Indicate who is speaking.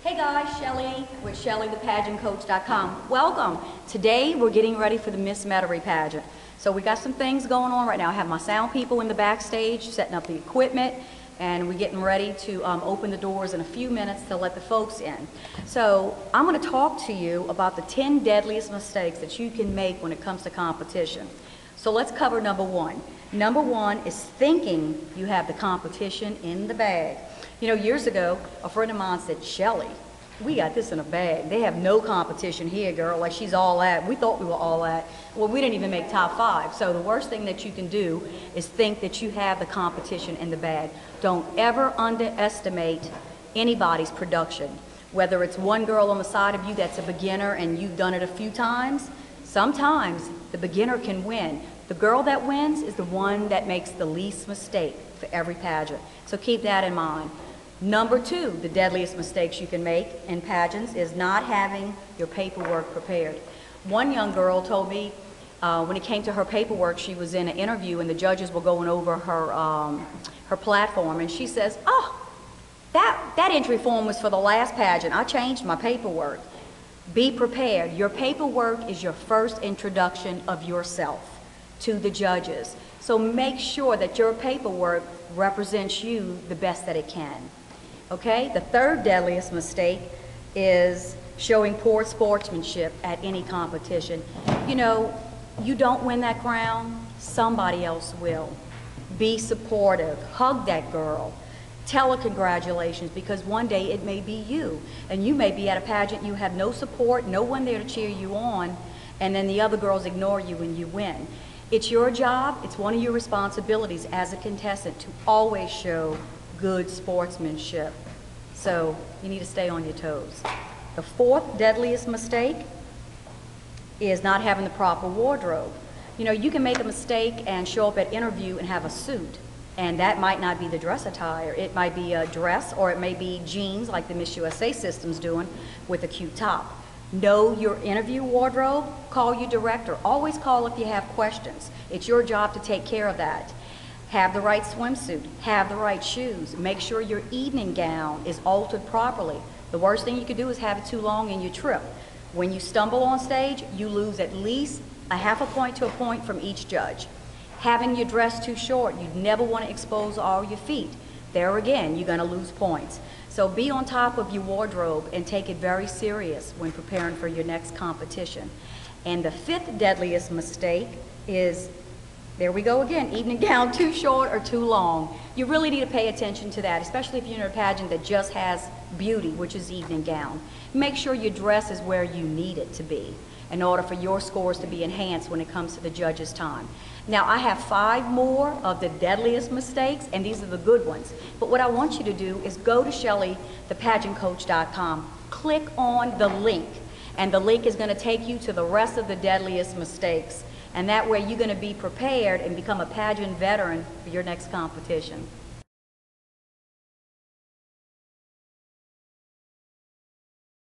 Speaker 1: Hey guys, Shelly with ShellyThePageantCoach.com. Welcome. Today we're getting ready for the Miss Metairie pageant. So we got some things going on right now. I have my sound people in the backstage setting up the equipment, and we're getting ready to open the doors in a few minutes to let the folks in. So I'm going to talk to you about the 10 deadliest mistakes that you can make when it comes to competition. So let's cover number one. Number one is thinking you have the competition in the bag. You know, years ago, a friend of mine said, Shelly, we got this in a bag. They have no competition here, girl. Like, she's all that. We thought we were all that. Well, we didn't even make top 5. So the worst thing that you can do is think that you have the competition in the bag. Don't ever underestimate anybody's production. Whether it's one girl on the side of you that's a beginner and you've done it a few times, sometimes the beginner can win. The girl that wins is the one that makes the least mistake for every pageant. So keep that in mind. Number two, the deadliest mistakes you can make in pageants is not having your paperwork prepared. One young girl told me when it came to her paperwork, she was in an interview and the judges were going over her platform, and she says, oh, that entry form was for the last pageant. I changed my paperwork. Be prepared. Your paperwork is your first introduction of yourself to the judges. So make sure that your paperwork represents you the best that it can. Okay? The third deadliest mistake is showing poor sportsmanship at any competition. You know, you don't win that crown, somebody else will. Be supportive. Hug that girl. Tell her congratulations, because one day it may be you. And you may be at a pageant, you have no support, no one there to cheer you on, and then the other girls ignore you and you win. It's your job, it's one of your responsibilities as a contestant to always show good sportsmanship. So you need to stay on your toes. The fourth deadliest mistake is not having the proper wardrobe. You know, you can make a mistake and show up at interview and have a suit, and that might not be the dress attire. It might be a dress, or it may be jeans like the Miss USA system's doing with a cute top. Know your interview wardrobe. Call your director. Always call if you have questions. It's your job to take care of that. Have the right swimsuit. Have the right shoes. Make sure your evening gown is altered properly. The worst thing you could do is have it too long and you trip. When you stumble on stage, you lose at least a half a point to a point from each judge. Having your dress too short, you never want to expose all your feet. There again, you're going to lose points. So be on top of your wardrobe and take it very serious when preparing for your next competition. And the fifth deadliest mistake is, there we go again, evening gown too short or too long. You really need to pay attention to that, especially if you're in a pageant that just has beauty, which is evening gown. Make sure your dress is where you need it to be in order for your scores to be enhanced when it comes to the judges' time. Now, I have 5 more of the deadliest mistakes, and these are the good ones. But what I want you to do is go to ShellyThePageantCoach.com, click on the link, and the link is going to take you to the rest of the deadliest mistakes. And that way you're going to be prepared and become a pageant veteran for your next competition.